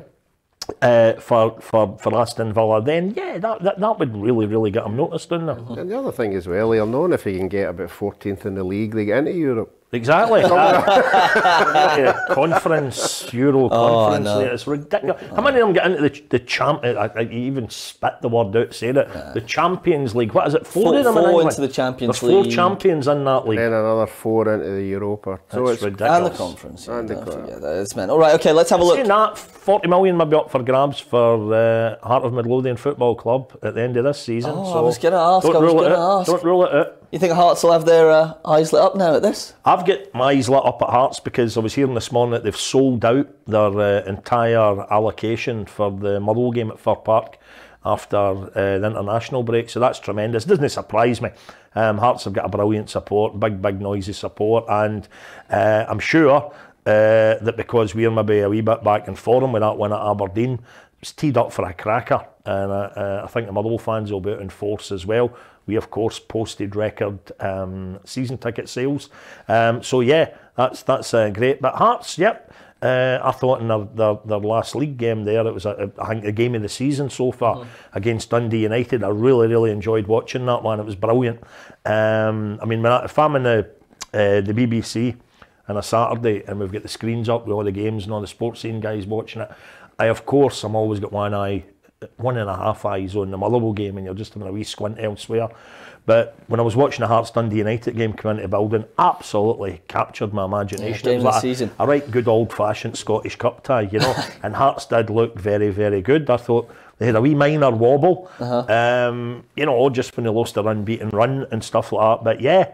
for Aston Villa, then yeah, that would really, really get him noticed, doesn't it? And the other thing as well, he'll know if he can get about 14th in the league, they get into Europe. Exactly. Conference, Euro conference. It's ridiculous. How many of them get into the champ? I even spit the word out saying it. The Champions League. What is it? Four of them in England? Into the Champions League. There's 4 champions in that league. Then another 4 into the Europa. So it's ridiculous. And the conference. Yeah, that is meant. All right, okay, let's have a look. Saying that, 40 million might be up for grabs for Heart of Midlothian Football Club at the end of this season. So I was going to ask. Don't rule it out. You think Hearts will have their eyes lit up now at this? I've got my eyes lit up at Hearts because I was hearing this morning that they've sold out their entire allocation for the Motherwell game at Fir Park after the international break. So that's tremendous. Doesn't surprise me. Hearts have got a brilliant support, big noisy support, and I'm sure that because we're maybe a wee bit back in form with that win at Aberdeen, it's teed up for a cracker, and I think the Motherwell fans will be out in force as well. We, of course, posted record season ticket sales. So, yeah, that's great. But Hearts, yep, I thought in their last league game there, it was, I think, the game of the season so far against Dundee United. I really, really enjoyed watching that one. It was brilliant. I mean, if I'm in the BBC on a Saturday and we've got the screens up with all the games and all the sports scene guys watching it, I'm always got one and a half eyes on the Motherwell game, and you're just having a wee squint elsewhere. But when I was watching the Hearts Dundee United game come into the building, absolutely captured my imagination. It was like a right good old-fashioned Scottish Cup tie, you know. And Hearts did look very, very good. I thought they had a wee minor wobble, you know, just when they lost their unbeaten run and stuff like that. But yeah,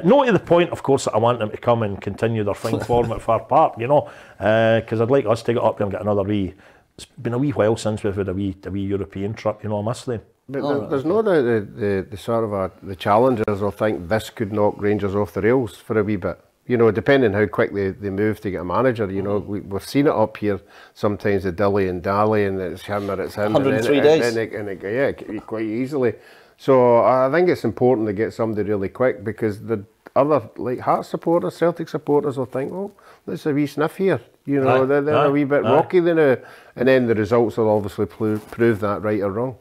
not to the point, of course, that I want them to come and continue their fine form at Fir Park, you know, because I'd like us to get up there and get another wee. It's been a wee while since we've had a wee European trip, you know, I miss them. But there's no the sort of the challengers will think this could knock Rangers off the rails for a wee bit. You know, depending how quickly they move to get a manager. You know, we've seen it up here sometimes, the dilly and dally, and it's him or it's him. 103 days. Yeah, quite easily. So I think it's important to get somebody really quick, because the other, like Hearts supporters, Celtic supporters will think, oh, there's a wee sniff here. You know, they're a wee bit rocky now. And then the results will obviously prove that right or wrong.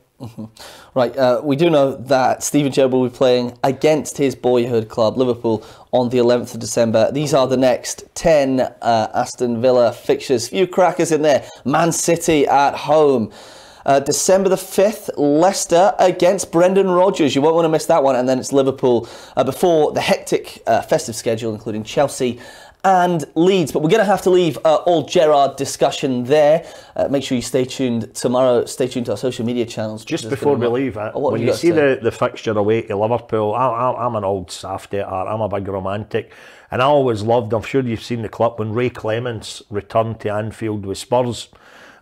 Right, we do know that Steven Gerrard will be playing against his boyhood club, Liverpool, on the 11th of December. These are the next 10 Aston Villa fixtures. Few crackers in there. Man City at home. December the 5th, Leicester against Brendan Rodgers. You won't want to miss that one. And then it's Liverpool before the hectic festive schedule, including Chelsea and Leeds. But we're going to have to leave all Gerrard discussion there. Make sure you stay tuned tomorrow. Stay tuned to our social media channels. Just before we leave, when you see the fixture away to Liverpool, I'm an old softy at heart. I'm a big romantic. And I always loved, I'm sure you've seen the clip, when Ray Clemence returned to Anfield with Spurs.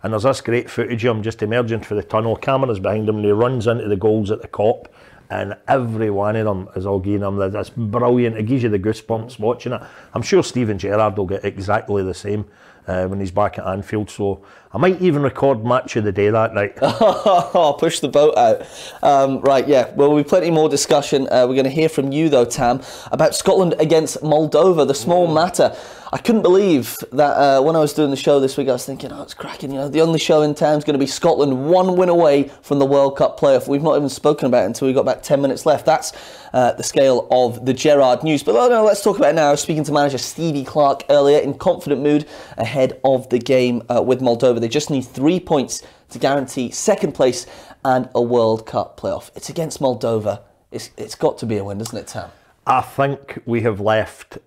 And there's this great footage of him just emerging through the tunnel. Cameras behind him, and he runs into the goals at the Kop. And every one of them is all giving him that's brilliant. It gives you the goosebumps watching it. I'm sure Steven Gerrard will get exactly the same when he's back at Anfield. So I might even record match of the day that night. Push the boat out. Right, yeah. Well, we'll be plenty more discussion. We're going to hear from you, though, Tam, about Scotland against Moldova, the small matter. I couldn't believe that when I was doing the show this week, I was thinking, oh, it's cracking. You know, the only show in town is going to be Scotland, one win away from the World Cup playoff. We've not even spoken about it until we got about 10 minutes left. That's the scale of the Gerrard news. But no, let's talk about it now. Speaking to manager Stevie Clarke earlier, in confident mood ahead of the game with Moldova. They just need 3 points to guarantee second place and a World Cup playoff. It's against Moldova. It's got to be a win, doesn't it, Tam? I think we have left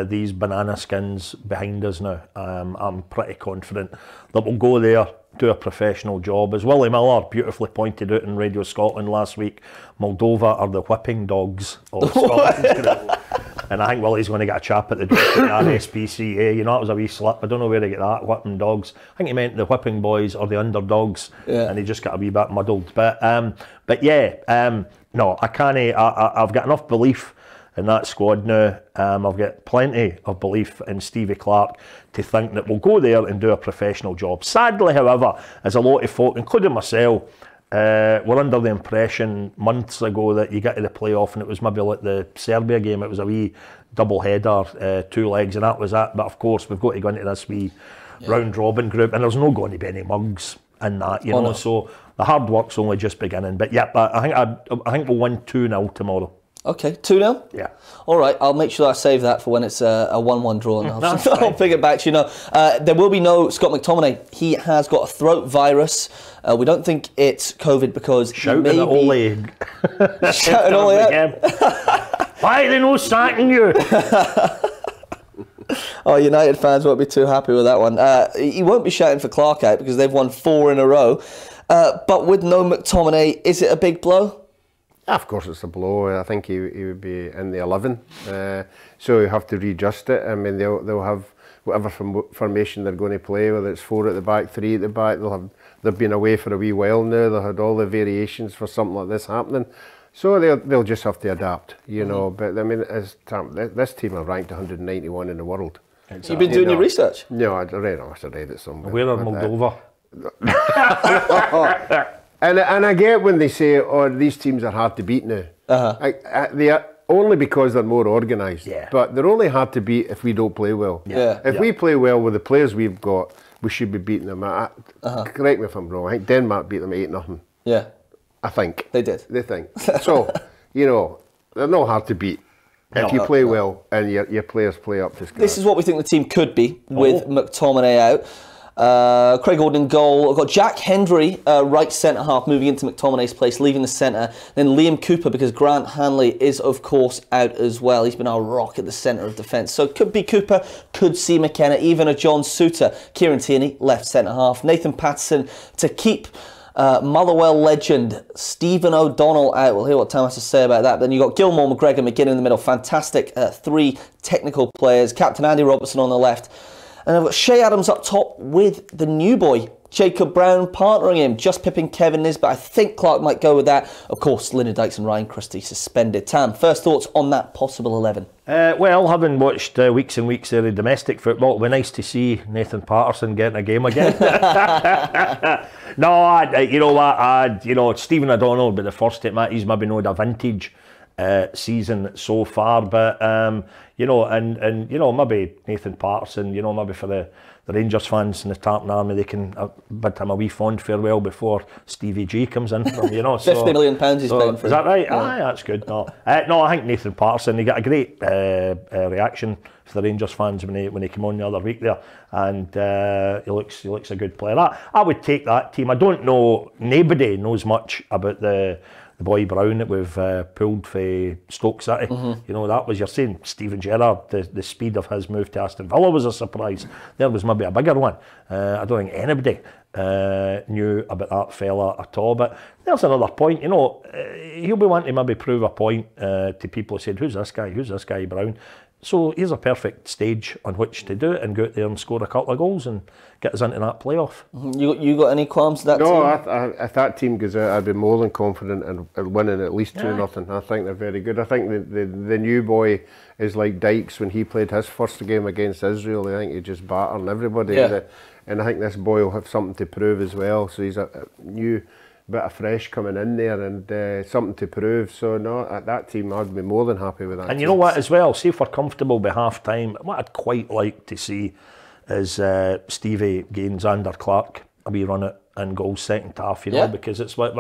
these banana skins behind us now. I'm pretty confident that we'll go there, do a professional job. As Willie Miller beautifully pointed out in Radio Scotland last week, Moldova are the whipping dogs of Scotland. And I think Willie's going to get a chap at the door for the RSPCA. You know, that was a wee slip. I don't know where to get that, whipping dogs. I think he meant the whipping boys or the underdogs, and he just got a wee bit muddled. But yeah, no, I can't. I've got enough belief in that squad now. I've got plenty of belief in Stevie Clarke to think that we'll go there and do a professional job. Sadly, however, as a lot of folk, including myself, we're under the impression months ago that you get to the playoff and it was maybe like the Serbia game, it was a wee double header, 2 legs, and that was it. But of course, we've got to go into this wee round robin group, and there's no going to be any mugs in that, you know. No. So the hard work's only just beginning. But yeah, I think we'll win 2-0 tomorrow. Okay, 2-0? Yeah. All right, I'll make sure I save that for when it's a 1-1 draw. And I'll pick it back to you. Know, there will be no Scott McTominay. He has got a throat virus. We don't think it's COVID because shouting he may at Ole. Shouting Ole out. Why are they no sacking you? Oh, United fans won't be too happy with that one. He won't be shouting for Clarke out because they've won 4 in a row. But with no McTominay, is it a big blow? Of course it's a blow. I think he would be in the 11, so you have to readjust it. I mean, they'll have whatever formation they're going to play, whether it's 4 at the back, 3 at the back. They've been away for a wee while now. They've had all the variations for something like this happening, so they'll just have to adapt, you know. But I mean, this team are ranked 191 in the world. Exactly. You've been doing your research? No, I must have read it somewhere. Where are Moldova? And I get when they say, "Oh, these teams are hard to beat now." They are only because they're more organised. Yeah. But they're only hard to beat if we don't play well. Yeah. If we play well with the players we've got, we should be beating them. Correct me if I'm wrong. I think Denmark beat them 8-0. Yeah. I think they did. They think so. You know, they're not hard to beat. If you play well and your players play up to scratch. This is what we think the team could be with McTominay out. Craig Gordon in goal. I've got Jack Hendry, right centre-half, moving into McTominay's place, leaving the centre. Then Liam Cooper, because Grant Hanley is, of course, out as well. He's been our rock at the centre of defence. So could be Cooper, could see McKenna, even a John Souttar. Kieran Tierney, left centre-half. Nathan Patterson to keep Motherwell legend Stephen O'Donnell out. We'll hear what Tam has to say about that. Then you've got Gilmore, McGregor, McGinn in the middle. Fantastic 3 technical players. Captain Andy Robertson on the left. And I've got Shea Adams up top with the new boy, Jacob Brown partnering him, just pipping Kevin Nisbet. I think Clark might go with that. Of course, Lyndon Dykes and Ryan Christie suspended. Tam, first thoughts on that possible 11? Well, having watched weeks and weeks of the domestic football, it'll be nice to see Nathan Patterson getting a game again. No, you know what, Stephen O'Donnell will be the first to admit he's maybe not a vintage season so far, but and maybe Nathan Patterson, maybe for the Rangers fans and the Tartan Army, they can bid him a wee fond farewell before Stevie G comes in from, £50 million he's paying for. Is that right? Yeah. Aye, that's good. No, I think Nathan Patterson, he got a great reaction for the Rangers fans when he came on the other week there, and he looks a good player. I would take that team. I don't know, nobody knows much about the boy Brown that we've pulled for Stoke City. That was, you're saying Steven Gerrard, the speed of his move to Aston Villa was a surprise. There was maybe a bigger one. I don't think anybody knew about that fella at all. But there's another point, he'll be wanting to maybe prove a point to people who said, who's this guy Brown? So here's a perfect stage on which to do it and go out there and score a couple of goals and get us into that playoff. You got any qualms with that team? No, if that team goes out, I'd be more than confident in winning at least 2-0. I think they're very good. I think the new boy is like Dykes when he played his first game against Israel. I think he just battered everybody. Yeah. And I think this boy will have something to prove as well. So he's a new bit of fresh coming in there and something to prove. So no, at that team I'd be more than happy with that. And you know what as well, see if we're comfortable by half time, what I'd quite like to see is Stevie gains Xander Clark a wee run it in goals second half, because it's like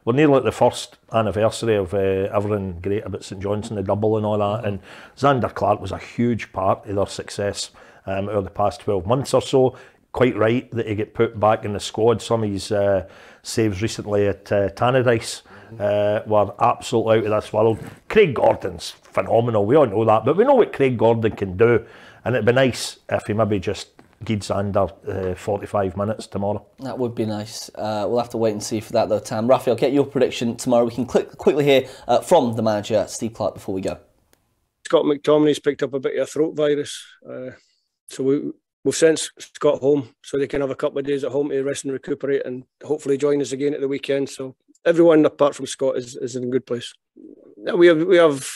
we're nearly at the first anniversary of everything great about St Johnstone, the double and all that, and Xander Clark was a huge part of their success over the past 12 months or so. Quite right that he get put back in the squad. Some of his saves recently at Tannadice were absolutely out of this world. Craig Gordon's phenomenal, we all know that, but we know what Craig Gordon can do, and it'd be nice if he maybe just gives under 45 minutes tomorrow. That would be nice. We'll have to wait and see for that though, Tam. Raphael, get your prediction tomorrow. We can quickly hear from the manager, Steve Clarke, before we go. Scott McTominay's picked up a bit of a throat virus, so we've sent Scott home so they can have a couple of days at home to rest and recuperate and hopefully join us again at the weekend. So everyone apart from Scott is in a good place. We have.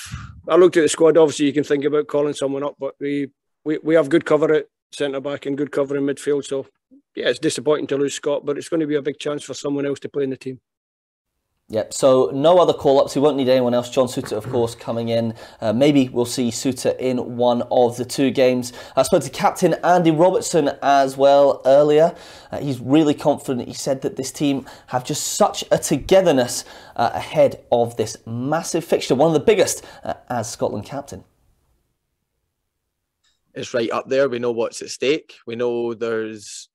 I looked at the squad. Obviously, you can think about calling someone up, but we have good cover at centre back and good cover in midfield. So yeah, it's disappointing to lose Scott, but it's going to be a big chance for someone else to play in the team. Yep, so no other call-ups. We won't need anyone else. John Souttar, of course, coming in. Maybe we'll see Souttar in one of the two games. I spoke to captain Andy Robertson as well earlier. He's really confident. He said that this team have just such a togetherness ahead of this massive fixture, one of the biggest as Scotland captain. It's right up there. We know what's at stake. We know there's,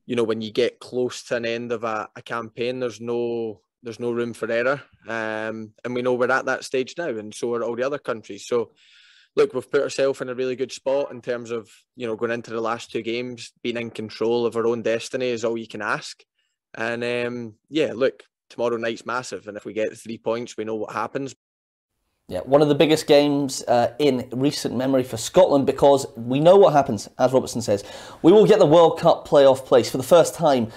when you get close to an end of a campaign, there's no room for error, and we know we're at that stage now, and so are all the other countries. So look, we've put ourselves in a really good spot in terms of going into the last two games, being in control of our own destiny is all you can ask. And look, tomorrow night's massive, and if we get 3 points, we know what happens. Yeah, one of the biggest games in recent memory for Scotland, because we know what happens, as Robertson says. We will get the World Cup playoff place for the first time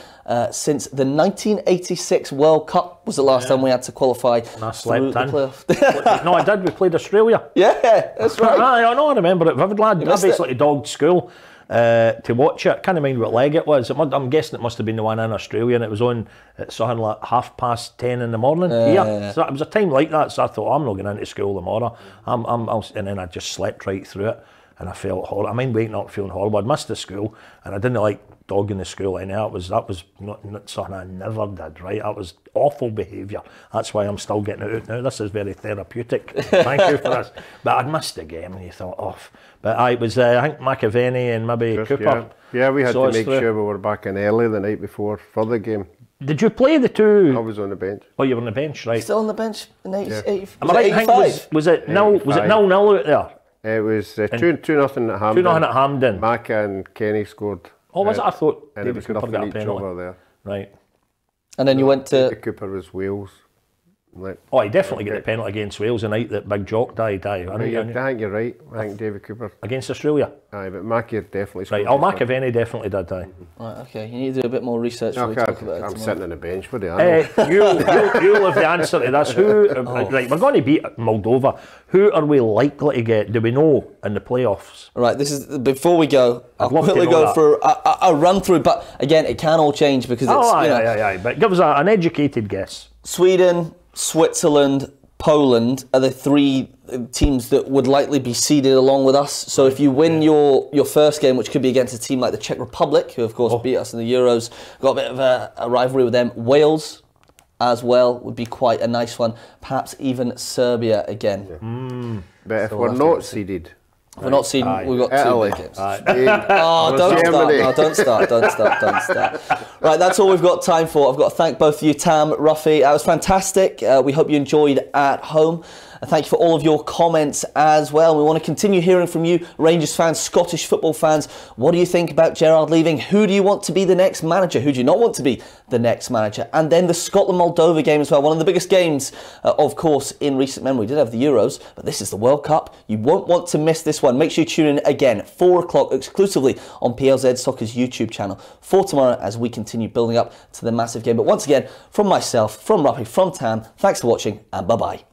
since the 1986 World Cup was the last time we had to qualify and I slept through the playoff. No, I did. We played Australia. Yeah, that's right. I know, I remember it vividly. I basically dogged school to watch it. Can't mind what leg it was. I'm guessing it must have been the one in Australia, and it was on at something like 10:30 in the morning here. So it was a time like that. So I thought, I'm not going into school tomorrow. And then I just slept right through it, and I felt horrible. I mind waking up feeling horrible. I'd missed the school, and I didn't like dogging the school anyhow. That was not something I never did. Right, that was awful behaviour. That's why I'm still getting it out now. This is very therapeutic. Thank you for this. But I'd missed the game, and you thought, But it was, I think, McAvenny and maybe Cooper. Yeah, we had to make sure we were back in early the night before for the game. Did you play the two? I was on the bench. Oh, you were on the bench, right? Still on the bench in 85? Am I right? 85? Was it 0-0 out there? It was 2-0 at Hampden. 2-0 at Hampden. Macca and Kenny scored. Oh, was it? I thought and it was Cooper got a each penalty. over there. Right. And then you went to... Cooper was Wales. Oh, he definitely got the penalty against Wales the night that Big Jock died. I think you're right. I think David Cooper. Against Australia? Aye, but Mackie definitely scored. Right, McAvenny definitely did, aye. Right, okay, you need to do a bit more research before we talk about it. I'm sitting on the bench for the You'll have the answer to this. Right, we're going to beat Moldova. Who are we likely to get? Do we know in the playoffs? Right, this is before we go. I'll love to quickly know go that. through a run through, but again, it can all change because it's Aye. But give us an educated guess. Sweden, Switzerland, Poland are the three teams that would likely be seeded along with us. So if you win your first game, which could be against a team like the Czech Republic, who of course beat us in the Euros, got a bit of a rivalry with them. Wales as well would be quite a nice one. Perhaps even Serbia again. Yeah. But if we're not seeded, we're not seeded. We've got Italy. 2 big games. Oh, don't start. No, don't start. Right, that's all we've got time for. I've got to thank both of you, Tam, Ruffy. That was fantastic. We hope you enjoyed at home. And thank you for all of your comments as well. We want to continue hearing from you, Rangers fans, Scottish football fans. What do you think about Gerrard leaving? Who do you want to be the next manager? Who do you not want to be the next manager? And then the Scotland-Moldova game as well. One of the biggest games, of course, in recent memory. We did have the Euros, but this is the World Cup. You won't want to miss this one. Make sure you tune in again, 4 o'clock, exclusively on PLZ Soccer's YouTube channel for tomorrow as we continue building up to the massive game. But once again, from myself, from Ruffy, from Tam, thanks for watching and bye-bye.